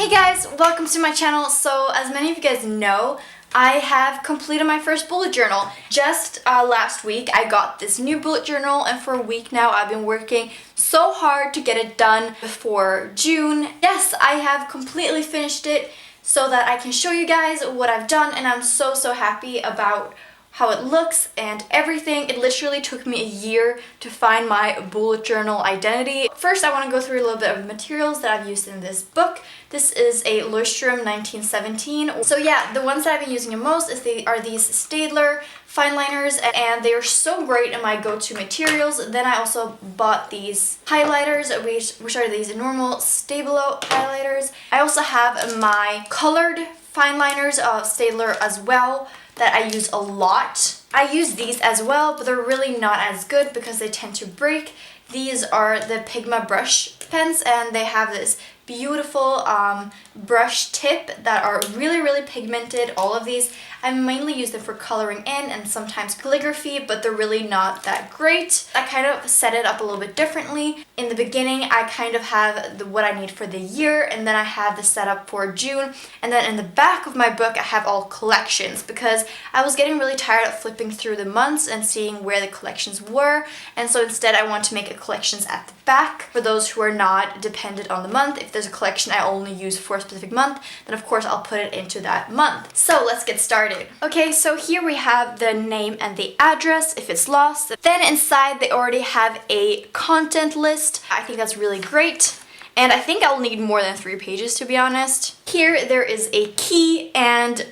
Hey guys, welcome to my channel. So as many of you guys know, I have completed my first bullet journal. Just last week I got this new bullet journal, and for a week now I've been working so hard to get it done before June. Yes, I have completely finished it so that I can show you guys what I've done, and I'm so happy about how it looks and everything. It literally took me a year to find my bullet journal identity. First, I want to go through a little bit of the materials that I've used in this book. This is a Leuchtturm 1917. So yeah, the ones that I've been using the most are these Staedtler fine liners, and they are so great in my go-to materials. Then I also bought these highlighters, which are these normal Stabilo highlighters. I also have my colored fine liners of Staedtler as well that I use a lot. I use these as well, but they're really not as good because they tend to break. These are the Pigma brush pens, and they have this beautiful brush tip that are really pigmented. All of these, I mainly use them for coloring in and sometimes calligraphy, but they're really not that great. I kind of set it up a little bit differently. In the beginning, I kind of have what I need for the year, and then I have the setup for June, and then in the back of my book I have all collections because I was getting really tired of flipping through the months and seeing where the collections were, and so instead I want to make a collections at the back for those who are not dependent on the month. If there's a collection I only use for a specific month, then of course I'll put it into that month. So let's get started. Okay, so here we have the name and the address if it's lost. Then inside they already have a content list. I think that's really great. And I think I'll need more than 3 pages, to be honest. Here there is a key, and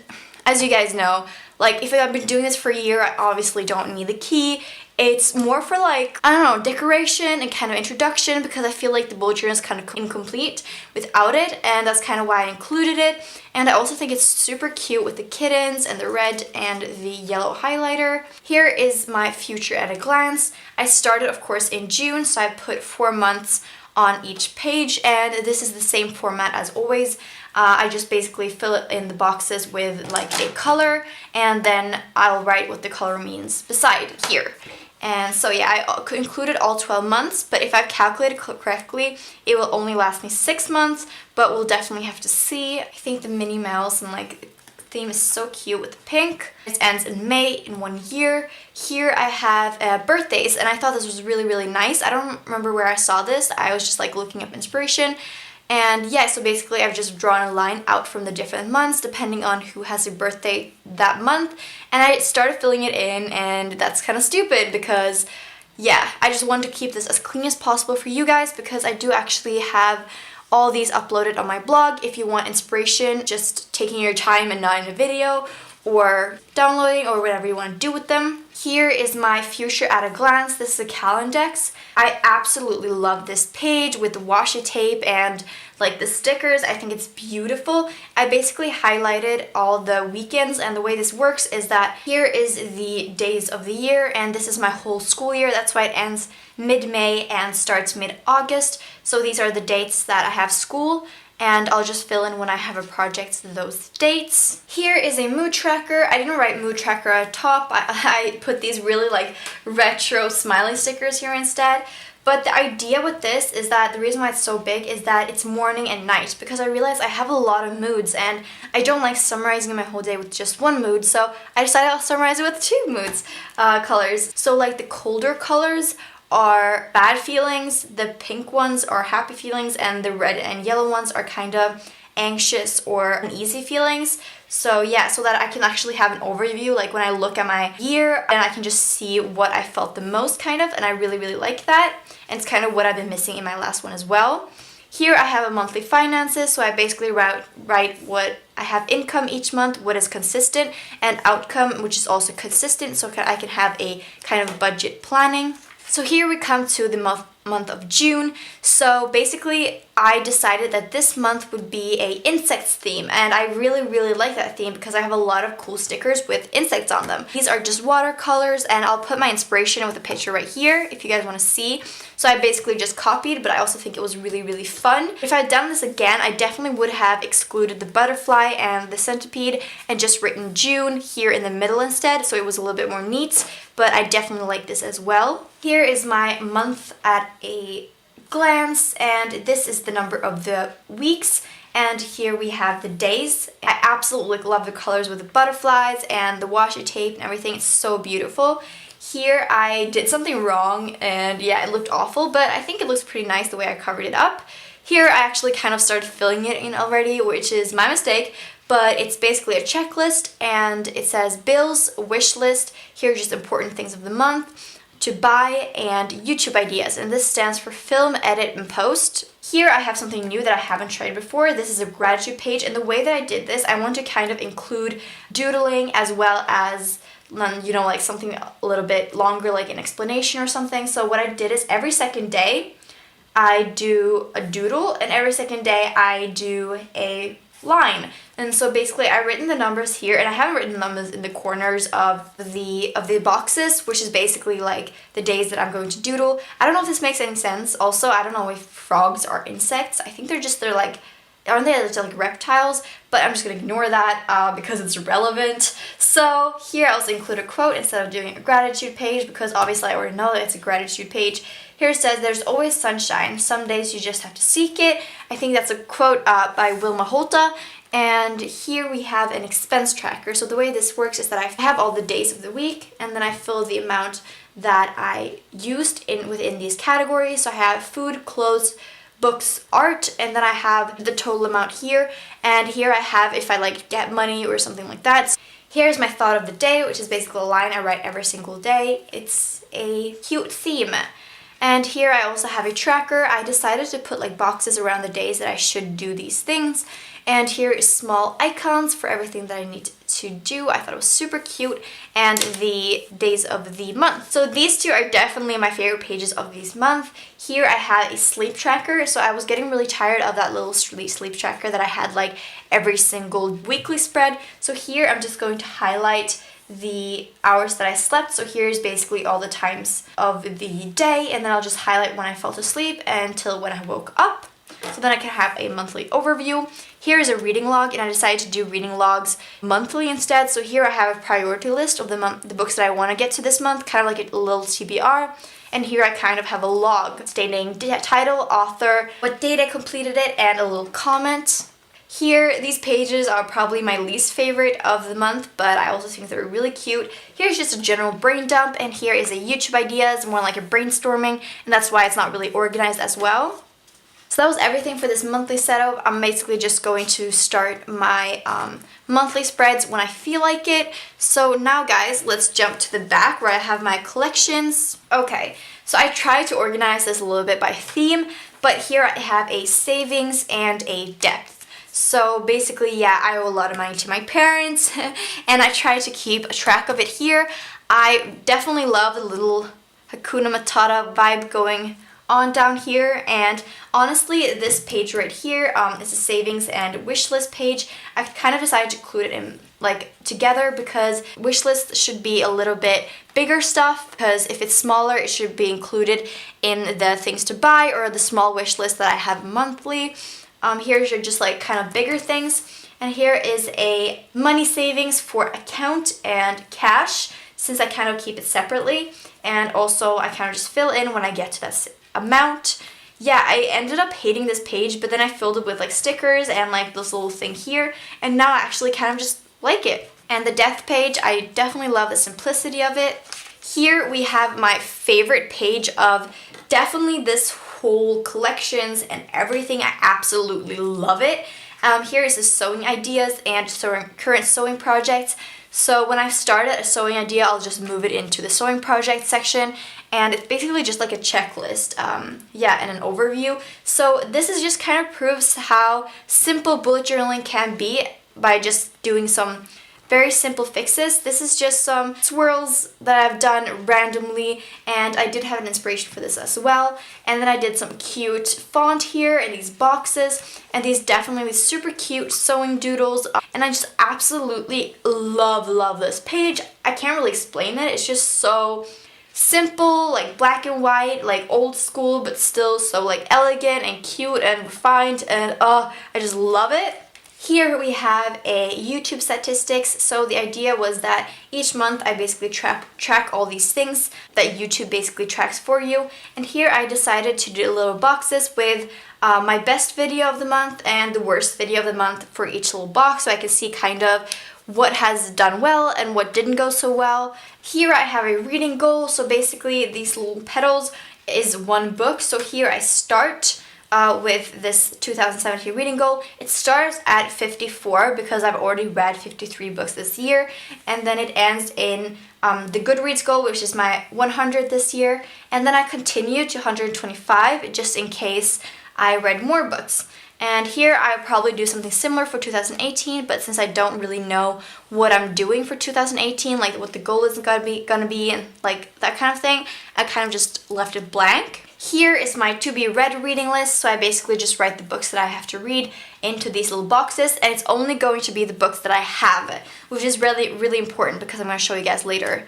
as you guys know, like if I've been doing this for a year, I obviously don't need the key. It's more for like, I don't know, decoration and kind of introduction, because I feel like the bullet journal is kind of incomplete without it, and that's kind of why I included it. And I also think it's super cute with the kittens and the red and the yellow highlighter. Here is my future at a glance. I started of course in June, so I put 4 months on each page, and this is the same format as always. I just basically fill it in the boxes with like a color, and then I'll write what the color means beside here. And so yeah, I included all 12 months, but if I've calculated correctly, it will only last me 6 months, but we'll definitely have to see. I think the Minnie Mouse and like theme is so cute with the pink. It ends in May in 1 year. Here I have birthdays, and I thought this was really nice. I don't remember where I saw this. I was just like looking up inspiration. And yeah, so basically I've just drawn a line out from the different months depending on who has a birthday that month, and I started filling it in, and that's kind of stupid because yeah, I just wanted to keep this as clean as possible for you guys, because I do actually have all these uploaded on my blog if you want inspiration, just taking your time and not in a video, or downloading, or whatever you want to do with them. Here is my future at a glance. This is a Calendex. I absolutely love this page with the washi tape and like the stickers. I think it's beautiful. I basically highlighted all the weekends, and the way this works is that here is the days of the year, and this is my whole school year. That's why it ends mid-May and starts mid-August. So these are the dates that I have school, and I'll just fill in when I have a project those dates. Here is a mood tracker. I didn't write mood tracker at the top. I put these really like retro smiley stickers here instead. But the idea with this is that the reason why it's so big is that it's morning and night, because I realize I have a lot of moods and I don't like summarizing my whole day with just one mood, so I decided I'll summarize it with 2 moods, colors. So like the colder colors are bad feelings, the pink ones are happy feelings, and the red and yellow ones are kind of anxious or uneasy feelings. So yeah, so that I can actually have an overview, like when I look at my year, and I can just see what I felt the most kind of, and I really like that. And it's kind of what I've been missing in my last one as well. Here I have a monthly finances, so I basically write what I have income each month, what is consistent, and outcome, which is also consistent, so I can have a kind of budget planning. So here we come to the month of June. So basically I decided that this month would be a insects theme, and I really like that theme because I have a lot of cool stickers with insects on them. These are just watercolors, and I'll put my inspiration with a picture right here if you guys want to see. So I basically just copied, but I also think it was really fun. If I had done this again, I definitely would have excluded the butterfly and the centipede and just written June here in the middle instead, so it was a little bit more neat, but I definitely like this as well. Here is my month at a glance, and this is the number of the weeks, And here we have the days. I absolutely love the colors with the butterflies and the washi tape and everything. It's so beautiful. Here I did something wrong and yeah, it looked awful, but I think it looks pretty nice the way I covered it up. Here I actually kind of started filling it in already, which is my mistake, but it's basically a checklist and it says bills, wish list, here are just important things of the month, to buy, and YouTube ideas, and this stands for film, edit, and post. Here I have something new that I haven't tried before. This is a gratitude page, and the way that I did this, I want to kind of include doodling as well as like something a little bit longer, like an explanation or something. So what I did is every second day I do a doodle, and every second day I do a line. And so basically I've written the numbers here, and I haven't written the numbers in the corners of the boxes, which is basically like the days that I'm going to doodle. I don't know if this makes any sense. Also, I don't know if frogs are insects. I think they're like, aren't they like reptiles? But I'm just gonna ignore that because it's relevant. So here I also include a quote instead of doing a gratitude page, because obviously I already know that it's a gratitude page. Here it says, there's always sunshine. Some days you just have to seek it. I think that's a quote by Wilma Holta. And here we have an expense tracker. So the way this works is that I have all the days of the week, and then I fill the amount that I used within these categories. So I have food, clothes, books, art, and then I have the total amount here. And here I have if I like get money or something like that. Here's my thought of the day, which is basically a line I write every single day. It's a cute theme. And here I also have a tracker. I decided to put like boxes around the days that I should do these things. And here is small icons for everything that I need to do. I thought it was super cute, and the days of the month. So these two are definitely my favorite pages of this month. Here I have a sleep tracker. So I was getting really tired of that little sleep tracker that I had like every single weekly spread. So here I'm just going to highlight the hours that I slept. So here's basically all the times of the day, and then I'll just highlight when I fell asleep until when I woke up. So then I can have a monthly overview. Here is a reading log, and I decided to do reading logs monthly instead. So here I have a priority list of the books that I want to get to this month, kind of like a little TBR. And here I kind of have a log stating title, author, what date I completed it, and a little comment. Here, these pages are probably my least favorite of the month, but I also think they're really cute. Here's just a general brain dump, and here is a YouTube ideas, more like a brainstorming, and that's why it's not really organized as well. So that was everything for this monthly setup. I'm basically just going to start my monthly spreads when I feel like it. So now guys, let's jump to the back where I have my collections. Okay, so I tried to organize this a little bit by theme, but here I have a savings and a depth. So basically, yeah, I owe a lot of money to my parents and I try to keep track of it here. I definitely love the little Hakuna Matata vibe going on down here, and honestly this page right here is a savings and wish list page. I kind of decided to include it in like together because wish list should be a little bit bigger stuff, because if it's smaller it should be included in the things to buy or the small wish list that I have monthly. Here's just like kind of bigger things, and here is a money savings for account and cash, since I kind of keep it separately, and also I kind of just fill in when I get to that amount. Yeah, I ended up hating this page, but then I filled it with like stickers and like this little thing here, and now I actually kind of just like it. And the death page, I definitely love the simplicity of it. Here we have my favorite page of definitely this whole collections and everything. I absolutely love it. Here is the sewing ideas and current sewing projects. So when I start a sewing idea, I'll just move it into the sewing project section, and it's basically just like a checklist, yeah, and an overview. So this is just kind of proves how simple bullet journaling can be by just doing some very simple fixes. This is just some swirls that I've done randomly, and I did have an inspiration for this as well. And then I did some cute font here in these boxes, and these definitely super cute sewing doodles. And I just absolutely love this page. I can't really explain it. It's just so simple, like black and white, like old school, but still so like elegant and cute and refined, and I just love it. Here we have a YouTube statistics. So the idea was that each month I basically track all these things that YouTube basically tracks for you. And here I decided to do little boxes with my best video of the month and the worst video of the month for each little box, so I can see kind of what has done well and what didn't go so well. Here I have a reading goal. So basically these little petals is one book. So here I start with this 2017 reading goal. It starts at 54 because I've already read 53 books this year, and then it ends in the Goodreads goal, which is my 100 this year, and then I continue to 125 just in case I read more books. And here I probably do something similar for 2018, but since I don't really know what I'm doing for 2018, like what the goal is gonna be and like that kind of thing, I kind of just left it blank. Here is my to be read reading list, so I basically just write the books that I have to read into these little boxes, and it's only going to be the books that I have, which is really important because I'm going to show you guys later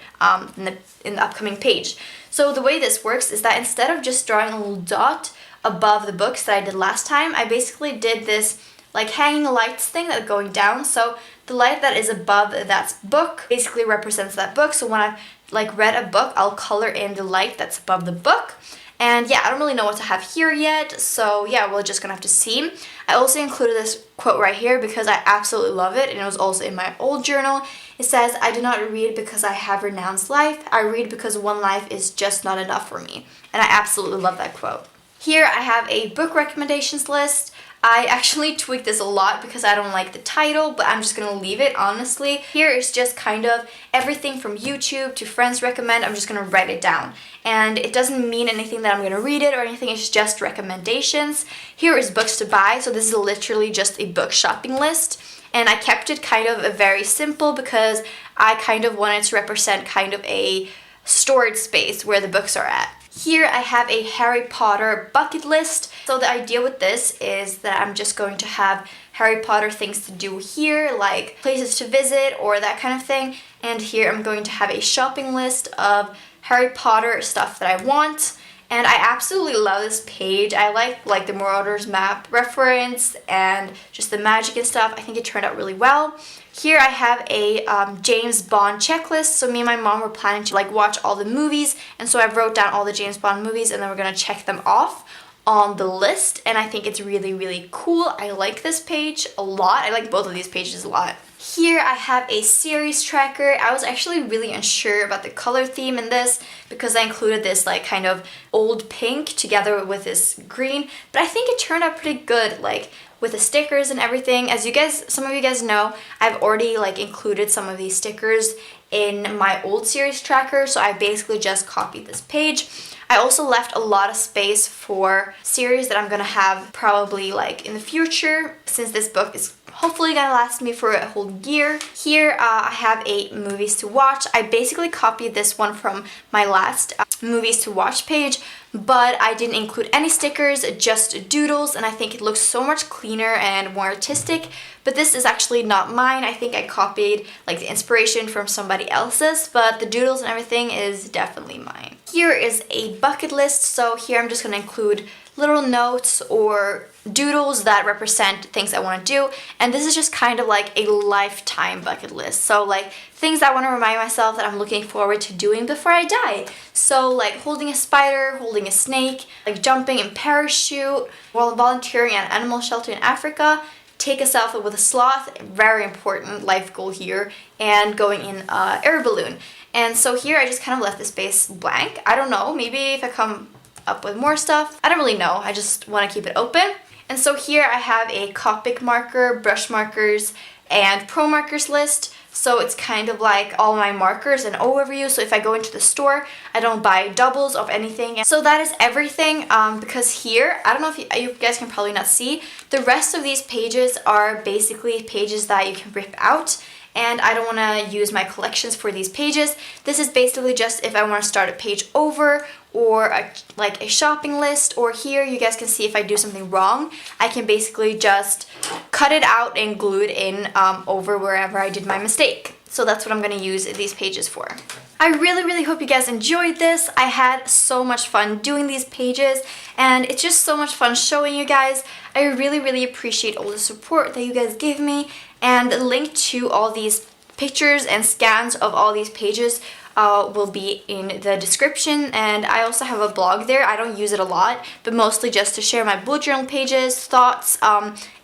in the upcoming page. So the way this works is that instead of just drawing a little dot above the books that I did last time, I basically did this like hanging lights thing that's going down. So the light that is above that book basically represents that book. So when I've like read a book, I'll color in the light that's above the book. And yeah, I don't really know what to have here yet, so yeah, we're just gonna have to see. I also included this quote right here because I absolutely love it, and it was also in my old journal. It says, "I do not read because I have renounced life. I read because one life is just not enough for me." And I absolutely love that quote. Here I have a book recommendations list. I actually tweaked this a lot because I don't like the title, but I'm just gonna leave it, honestly. Here is just kind of everything from YouTube to friends recommend. I'm just gonna write it down. And it doesn't mean anything that I'm gonna read it or anything, it's just recommendations. Here is books to buy, so this is literally just a book shopping list. And I kept it kind of very simple because I kind of wanted to represent kind of a storage space where the books are at. Here I have a Harry Potter bucket list. So the idea with this is that I'm just going to have Harry Potter things to do here, like places to visit or that kind of thing. And here I'm going to have a shopping list of Harry Potter stuff that I want. And I absolutely love this page. I like the Marauders map reference and just the magic and stuff. I think it turned out really well. Here I have a James Bond checklist. So me and my mom were planning to like watch all the movies, and so I wrote down all the James Bond movies and then we're gonna check them off on the list, and I think it's really cool. I like this page a lot. I like both of these pages a lot. Here I have a series tracker. I was actually really unsure about the color theme in this because I included this like kind of old pink together with this green, but I think it turned out pretty good, like with the stickers and everything. As some of you guys know, I've already like included some of these stickers in my old series tracker, so I basically just copied this page. I also left a lot of space for series that I'm gonna have probably like in the future, since this book is hopefully gonna last me for a whole year. Here I have a movies to watch. I basically copied this one from my last movies to watch page, but I didn't include any stickers, just doodles, and I think it looks so much cleaner and more artistic. But this is actually not mine. I think I copied like the inspiration from somebody else's, but the doodles and everything is definitely mine. Here is a bucket list. So here I'm just gonna include little notes or doodles that represent things I want to do, and this is just kind of like a lifetime bucket list. So like things I want to remind myself that I'm looking forward to doing before I die. So like holding a spider, holding a snake, like jumping in parachute, while volunteering at an animal shelter in Africa, take a selfie with a sloth, very important life goal here, and going in an air balloon. And so here I just kind of left the space blank. I don't know, maybe if I come up with more stuff, I don't really know, I just want to keep it open. And so here I have a Copic marker, brush markers, and pro markers list. So it's kind of like all my markers and overview. So if I go into the store, I don't buy doubles of anything. So that is everything, because here, I don't know if you guys can probably not see, the rest of these pages are basically pages that you can rip out. And I don't want to use my collections for these pages. This is basically just if I want to start a page over, or like a shopping list, or here you guys can see if I do something wrong, I can basically just cut it out and glue it in over wherever I did my mistake. So that's what I'm going to use these pages for. I really hope you guys enjoyed this. I had so much fun doing these pages, and it's just so much fun showing you guys. I really appreciate all the support that you guys give me, and the link to all these pictures and scans of all these pages will be in the description. And I also have a blog there. I don't use it a lot, but mostly just to share my bullet journal pages, thoughts,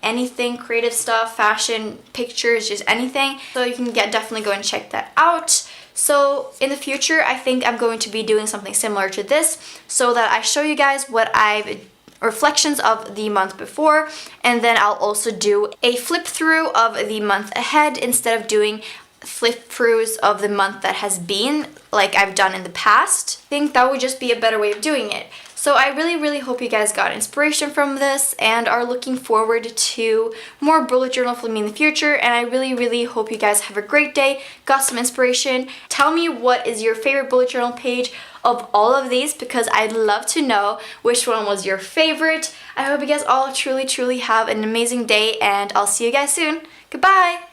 anything, creative stuff, fashion, pictures, just anything. So you can definitely go and check that out. So in the future, I think I'm going to be doing something similar to this, so that I show you guys what reflections of the month before, and then I'll also do a flip through of the month ahead instead of doing flip throughs of the month that has been, like I've done in the past. I think that would just be a better way of doing it. So I really hope you guys got inspiration from this and are looking forward to more bullet journal from me in the future. And I really hope you guys have a great day, got some inspiration. Tell me what is your favorite bullet journal page of all of these, because I'd love to know which one was your favorite. I hope you guys all truly have an amazing day, and I'll see you guys soon. Goodbye!